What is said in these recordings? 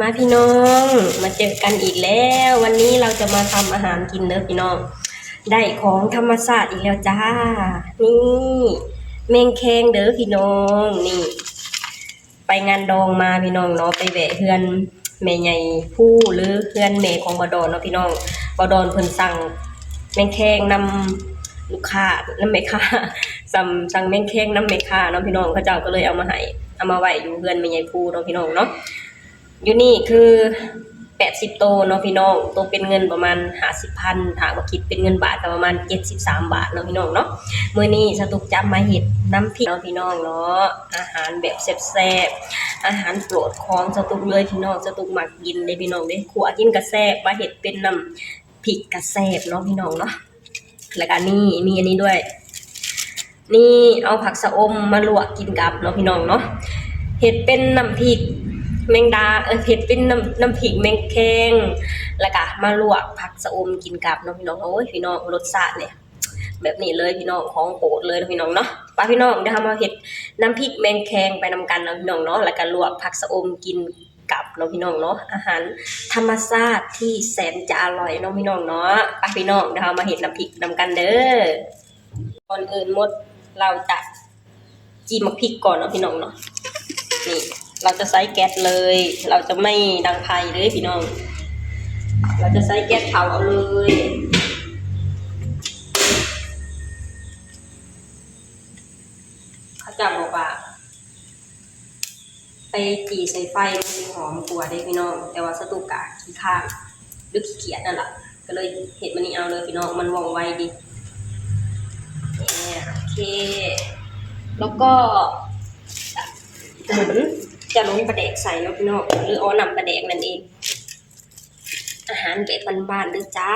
มาพี่น้องมาเจอกันอีกแล้ววันนี้เราจะมาทำอาหารกินเนอะพี่น้องได้ของธรรมชาติอีกแล้วจ้านี่แมงแคงเด้อพี่น้องนี่ไปงานดองมาพี่น้องเนาะไปแวะเฮือนแม่ใหญ่ผู้หรือเฮือนแม่ของบ่ดอนเนาะพี่น้องบ่ดอนเพิ่นสั่งแมงแคงนำลูกค้านำแม่ค้าสั่งแมงแคงนำแม่ค้าเนาะพี่น้องเขาเจ้าก็เลยเอามาให้เอามาไว้อยู่เฮือนแม่ใหญ่ผู้เนาะพี่น้องเนาะ อยู่นี่คือ80โตเนาะพี่น้องโตเป็นเงินประมาณ50,000ถ้าว่าคิดเป็นเงินบาทก็ประมาณ73บาทเนาะพี่น้องเนาะมื้อนี้สตุกจับมาเฮ็ดน้ำพริกเนาะพี่น้องเนาะอาหารแบบแซ่บๆอาหารโปรดของสตุกเลยพี่น้องสตุกมักกินเด้พี่น้องเด้ขัวกินก็แซ่บมาเฮ็ดเป็นน้ำพริกก็แซ่บเนาะพี่น้องเนาะแล้วก็นี่มีอันนี้ด้วยนี่เอาผักชะอมมาลวกกินกับเนาะพี่น้องเนาะเฮ็ดเป็นน้ำพริกแมงดาเผ็ดเป็นน้ำพริกแมงแคงแล้วก็มาลวกผักชะอมกินกับเนาะพี่น้องโอ้ยพี่น้องรสชาติเนี่ยแบบนี้เลยพี่น้องของโปรดเลยพี่น้องเนาะป้าพี่น้องเดี๋ยวเรามาเฮ็ดน้ำพริกแมงแคงไปนำกันเนาะพี่น้องเนาะแล้วก็ลวกผักชะอมกินกับเนาะพี่น้องเนาะอาหารธรรมชาติที่แสนจะอร่อยเนาะพี่น้องเนาะป้าพี่น้องเดี๋ยวเรามาเฮ็ดน้ำพริกนำกันเด้อก่อนอื่นหมดเราจะจิ้มพริกก่อนเนาะพี่น้องเนาะนี่เราจะใช้แก๊สเลย เราจะไม่ดังไฟเลยพี่น้อง เราจะใช้แก๊สเผาเอาเลยเขาจะบอกว่าไปจี่ใส่ไฟมันหอมกว่าได้พี่น้อง แต่ว่าสตูกะขี้ข้างหรือขี้เกียจนั่นแหละก็เลยเห็ดมันนี่เอาเลยพี่น้อง มันว่องไวดีเนี่ยโอเค แล้วก็จะลงปลาแดกใส่เนาะพี่น้องหรือเอานำปลาแดกนั่นเองอาหารแบบบ้านๆด้วยจ้า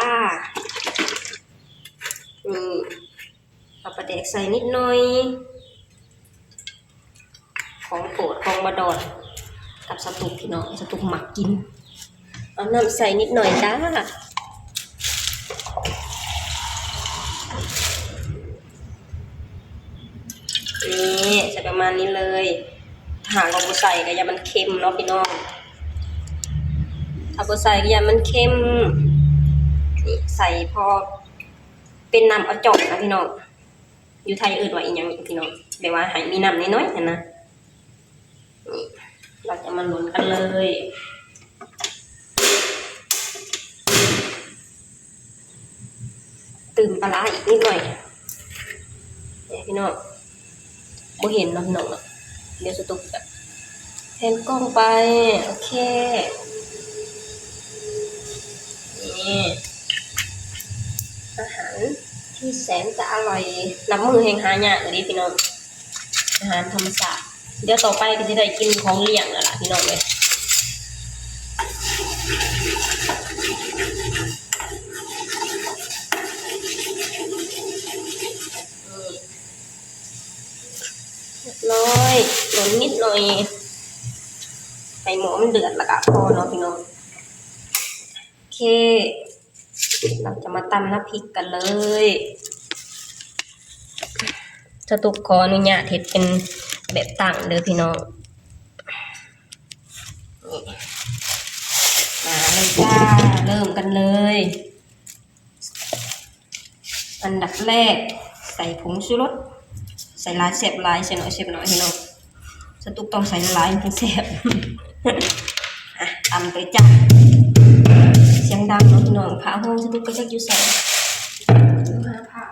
เอาปลาแดกใส่นิดหน่อยของโปรดของบดอนกับสตุกพี่น้องสตุกหมักกินเอาน้ำใส่นิดหน่อยจ้านี่ใส่ประมาณนี้เลยหากเราใส่ก็อย่ามันเค็มเนาะพี่น้องถ้าเราใส่ก็อย่ามันเค็มนี่ใส่พอเป็นน้ำเอาจอกนะพี่น้องอยู่ไทยอื่นว่าอีกอย่างนี้พี่น้องเดี๋ยวว่าให้มีน้ำน้อยๆนะนี่เราจะมาหนุนกันเลยตื่มปลาอีกนิดหน่อยเนี่ยพี่น้องบ่เห็นน้องน้องเดี๋ยวสตุกจะแทนกล้องไปโอเคนี่อาหารที่แสนจะอร่อยน้ำมือแห่งหายากเลยพี่น้องอาหารธรรมชาติเดี๋ยวต่อไปก็จะได้กินของเลี้ยงแล้วล่ะพี่น้องเลยน้อยหนุนนิดหน่อยให้หมูมันเดือดแล้วก็พอเนาะพี่น้องโอเคเราจะมาตำน้ำพริกกันเลยสตุกขออนุญาตเฮ็ดเป็นแบบตั้งเด้อพี่น้องนี่มาเลยจ้าเริ่มกันเลยอันดับแรกใส่ผงชูรสใส่ลายเสียบลายใส่หน่อยเสียบหน่อยพี่น้องสตุกต้องใส่ลายถึงเสียบตำไปจ้าเสียงดังเนาะพี่น้องผ้าห้องสตุกก็จะอยู่ใส่ผ้า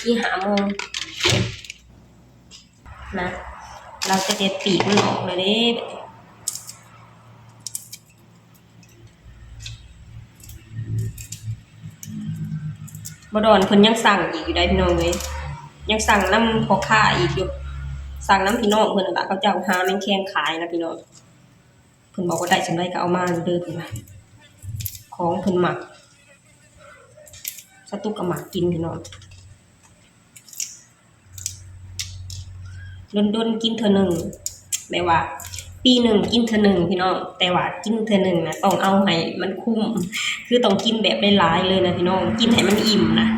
ที่5 โมงนะเราจะเด็ดปีกมันออกเลยเด้บดอนเพิ่นยังสั่งอีกอยู่ได้พี่น้องเลยยังสั่งน้ำพอค่าอีกอยู่สั่งน้ำพี่น้องเพิ่นละเขาเจ้าหาแมงแคงขายนะพี่น้องเพิ่นบอกว่าได้จังไดก็เอามาเด้อเพิ่นว่าของเพิ่นหมัก สตุกกะหมักกินพี่น้องดนกินเทื่อหนึ่งแบบว่าปีหนึ่งกินเทื่อหนึ่งพี่น้องแต่ว่ากินเทื่อหนึ่งนะต้องเอาให้มันคุ้มคือต้องกินแบบหลายๆเลยนะพี่น้องกินให้มันอิ่มนะ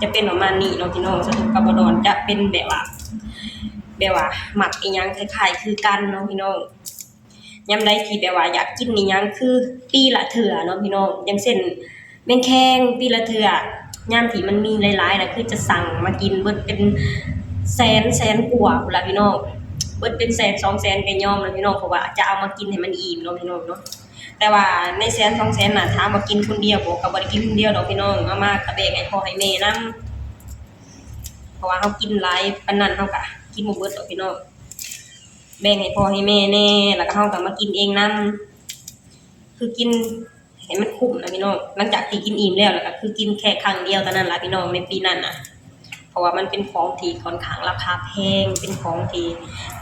จะเป็นประมาณนี้เนาะพี่น้องสตุกกะบดอนจะเป็นแบบว่าหมักอีหยังคล้ายๆคือกันเนาะพี่น้องยามใดที่แบบว่าอยากกินอีหยังคือปีละเทื่อเนาะพี่น้องอย่างเช่นแมงแคงปีละเทื่อยามที่มันมีหลายๆน่ะคือจะสั่งมากินเบิดเป็นแสนกว่าพุ่นล่ะพี่น้องเบิดเป็นแสน2แสนก็ยอมแล้วพี่น้องเพราะว่าจะเอามากินให้มันอิ่มเนาะพี่น้องเนาะแต่ว่าในแสน2แสนน่ะถ้ามากินคนเดียวก็บ่ได้กินคนเดียวดอกพี่น้องเอามาก็แบ่งให้พ่อให้แม่นำเพราะว่าเฮากินหลายปานนั้นเฮาก็กินบ่เบิดดอกพี่น้องแบ่งให้พ่อให้แม่แน่แล้วก็เฮาก็มากินเองนำคือกินให้มันคุ้มนะพี่น้องหลังจากที่กินอิ่มแล้วก็คือกินแค่ครั้งเดียวเท่านั้นล่ะพี่น้องในปีนั้นน่ะเพราะว่ามันเป็นของที่ค่อนข้างราคาแพงเป็นของที่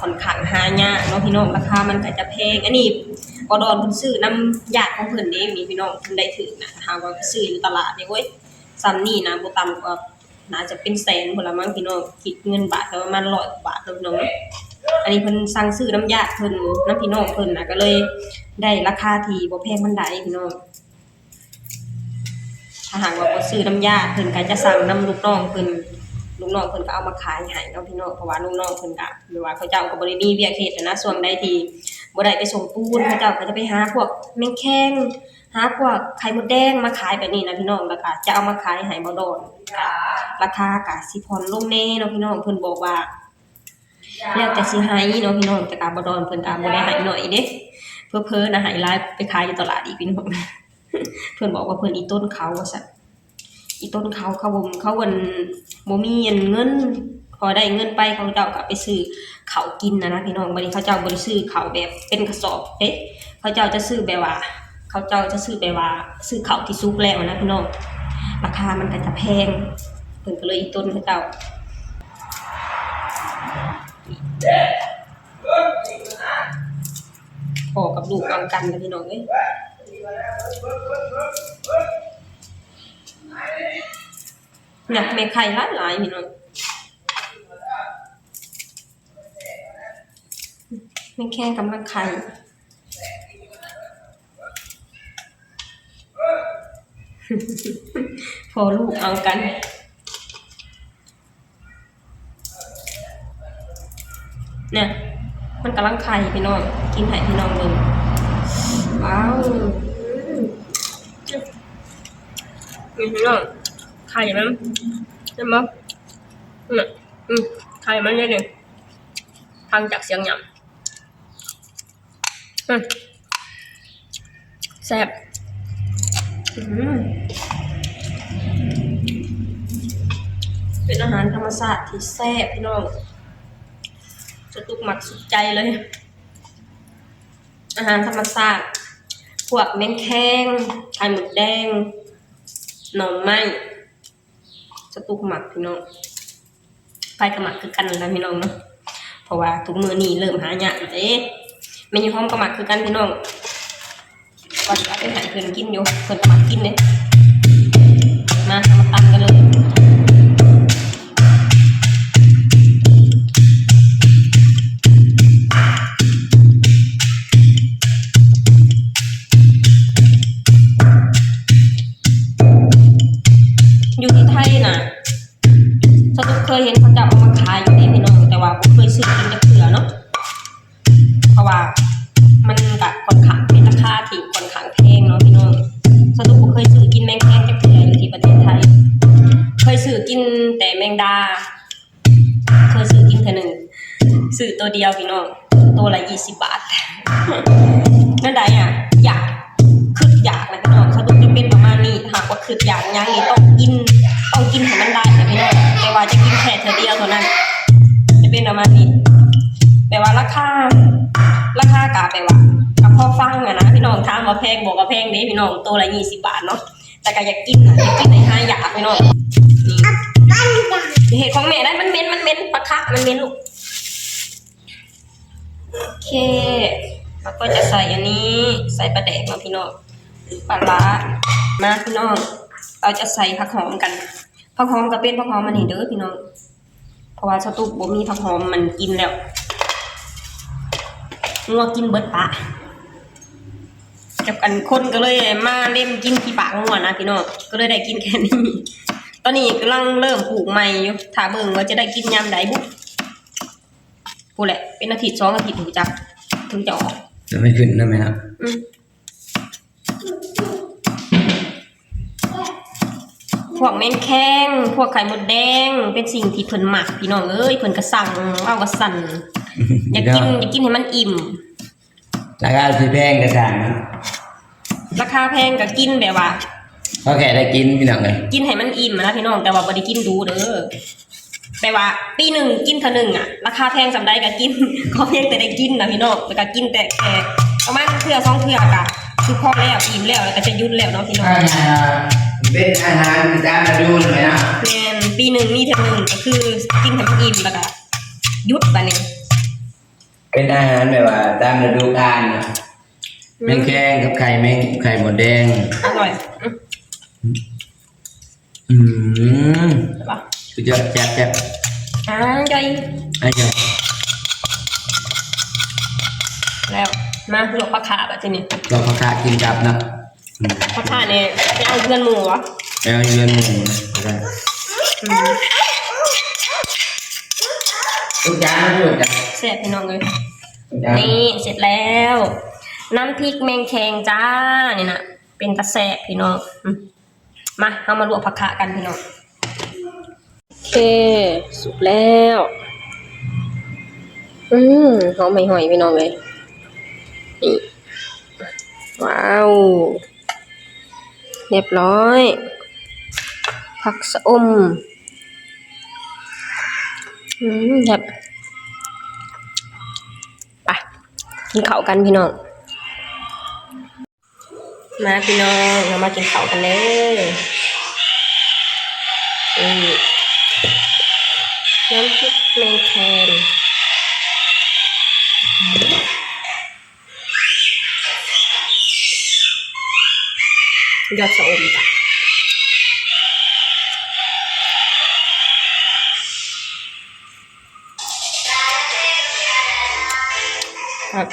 ค่อนข้างหายากเนาะพี่น้องราคามันก็จะแพงอันนี้บ่ดอนเพิ่นซื้อนำญาติของเพิ่นเด้นี่พี่น้องเพิ่นได้ถือนะถ้าว่าไปซื้ออยู่ตลาดนี่โอ้ยซ้ำนี่นะบ่ต่ำกว่าน่าจะเป็นแสนพุ่นละมั้งพี่น้องคิดเงินบาทก็ประมาณ100 กว่าบาทเนาะพี่น้องอันนี้เพิ่นสั่งซื้อน้ำญาติเพิ่นน้ำพี่น้องเพิ่นน่ะก็เลยได้ราคาที่บ่แพงปานใดพี่น้องถ้าหากว่าบ่ซื้อน้ำญาติเพิ่นก็จะสั่งน้ำลูกน้องเพิ่นก็เอามาขายให้เนาะพี่น้องเพราะว่าลูกน้องเพิ่นก็หรือว่าเขาเจ้าก็บ่ได้มีเวียกเฮ็ดนะส่วนใดที่บ่ได้ไปส่งปูนเขาเจ้าก็จะไปหาพวกแมงแคงหาพวกไข่มดแดงมาขายแบบนี้นะพี่น้องแล้วก็จะเอามาขายให้บ่ดอนราคาก็สิผ่อนลงแน่เนาะพี่น้องเพิ่นบอกว่าแล้วแต่สิให้เนาะพี่น้องแต่ก็บ่ดอนเพิ่นก็บ่ได้ให้น้อยเด้เพ้อๆนะให้หลายไปขายอยู่ตลาดอีกพี่น้องเพิ่นบอกว่าเพิ่นอีต้นเขาว่าซั่นอีต้นเขาวันบ่มีเงินพอได้เงินไปเขาเจ้าก็ไปซื้อข้าวกินนะพี่น้องบัดนี้เขาเจ้าบ่ได้ซื้อข้าวแบบเป็นกระสอบเด้เขาเจ้าจะซื้อแบบว่าซื้อข้าวที่สุกแล้วนะพี่น้องราคามันก็จะแพงเพิ่นก็เลยอีต้นเขาเจ้าพ่อกับลูกเอากันนะพี่น้องเอ้ยน่ะแม่ไข่หลายๆพี่น้องแม่แค่กำลังไข่พอลูกเอากันเนี่ยมันกำลังไข่พี่น้องกินให้พี่น้องเบิ่งว้าวพี่น้องไข่มันเห็นบ่น่ะไข่มันเนี่ยฟังจากเสียงหยำแซ่บเป็นอาหารธรรมชาติที่แซ่บพี่น้องสตุกหมักสุดใจเลยอาหารธรรมชาติพวกแมงแคงไข่หมดแดงหน่อไม้สตุกหมักพี่น้องไปกับหมักคือกันนะพี่น้องเนาะเพราะว่าทุกมื้อนี้เริ่มหายากเด้เมนูหอมกับหมักคือกันพี่น้องก่อนจะไปหาเพิ่นกินอยู่เพิ่นก็มากินเด้มาตำกันเลยอยู่ที่ไทยน่ะสตุกเคยเห็นเขาจับเอามาขายอยู่นี่พี่น้องแต่ว่าบ่เคยซื้อกินจักเทื่อเนาะเพราะว่ามันก็ค่อนข้างมีราคาที่ค่อนข้างแพงเนาะพี่น้องสตุกบ่เคยซื้อกินแมงแคงจักเทื่ออยู่ที่ประเทศไทยเคยซื้อกินแต่แมงดาเคยซื้อกินเทื่อนึงซื้อตัวเดียวพี่น้องตัวละ20 บาทนั่นใดอ่ะอยากนะพี่น้องสตุกจะเป็นประมาณนี้หากว่าคิดอยากหยังนี่ต้องกินให้มันได้นะพี่น้องแต่ว่าจะกินแค่เทื่อเดียวเท่านั้นจะเป็นประมาณนี้แปลว่าราคากะแปลว่ากับพอฟังอะนะพี่น้องถามว่าแพงบอกว่าแพงเด้พี่น้องตัวละ20 บาทเนาะแต่ก็อยากกินในห้าอยากพี่น้องนี่เห็ดของแม่ได้มันเม้นปะคะมันเม้นลูกโอเคแล้วก็จะใส่อันนี้ใส่ปลาแดกมาพี่น้องหรือปลาร้ามาพี่น้อง เราจะใส่ผักหอมกันผักหอมกับเป็นผักหอมมันนี่เด้อพี่น้องเพราะว่าสตูบ่มีผักหอมมันกินแล้วงัวกินเบิดปะกับอันคนก็เลยมาเล่นกินขี้ปากงัวนะพี่น้องก็เลยได้กินแค่นี้ตอนนี้กำลังเริ่มปลูกใหม่อยู่ถ้าเบิ่งว่าจะได้กินยามใดบุพูดแหละเป็นอาทิตย์2 อาทิตย์ถึงจะออกจะไม่ขึ้นได้ไหมครับพวกแมงแข้งพวกไข่มดแดงเป็นสิ่งที่เพิ่นหมักพี่น้องเอ้ยเพิ่นก็สั่งเอาก็สั่นอยากกินให้มันอิ่มราคาสิแพงกระสังราคาแพงก็กินแบบว่าก็แค่ได้กินพี่น้องเลยกินให้มันอิ่มนะพี่น้องแต่ว่าบ่ได้กินดูเด้อแปลว่าปีหนึ่งกินเท่านึงอ่ะราคาแพงสำใดก็กินก็เพียงแต่ได้กินนะพี่น้องแต่ก็กินแต่แค่ประมาณเทื่อ2 เทื่อก็คือพอแล้วอิ่มแล้วก็จะหยุดแล้วเนาะพี่น้องเป็นอาหารประจำฤดูไหมนะแม่นปีหนึ่งมีเท่านึงก็คือกินให้มันอิ่มแล้วก็หยุดบัดนี้เป็นอาหารแบบว่าตามฤดูกาลนะแมงแคงกับไข่หมดแดงอร่อยคือจะแจ๊บใจจ้ะแล้วมาลวกผักขาแบบนี้เราผักขากินกับนะผักขาเนี่ยไม่เอาเพื่อนหมูวะไม่เอาเพื่อนหมูนะทุกอย่างนะทุกอย่างเสร็จพี่น้องเลยนี่เสร็จแล้วน้ำพริกแมงแคงจ้านี่นะเป็นตะแสบพี่น้องมาเอามาลวกผักขากันพี่น้องโอเคสุกแล้วหอมไม่ห่อยพี่น้องเลยนี่ว้าวเรียบร้อยผักสะอมแบบไปกินข้าวกันพี่น้องมาพี่น้องเรามากินข้าวกันเลยน้ำพริกแมงแคงยอดสะอมจ้ะครับ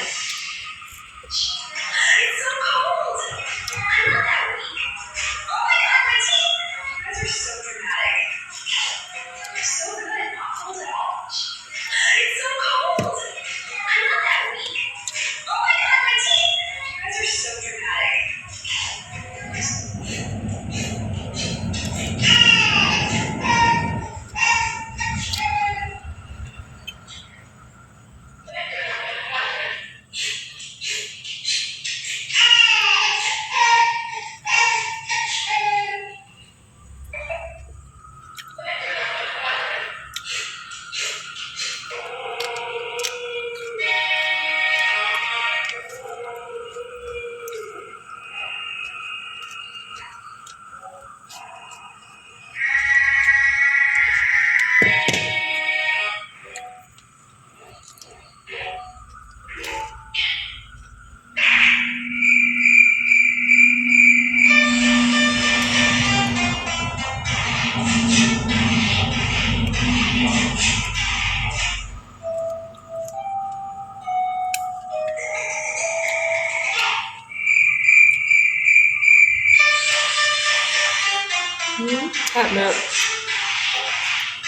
แบบ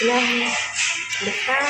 นั้นเด็กข้า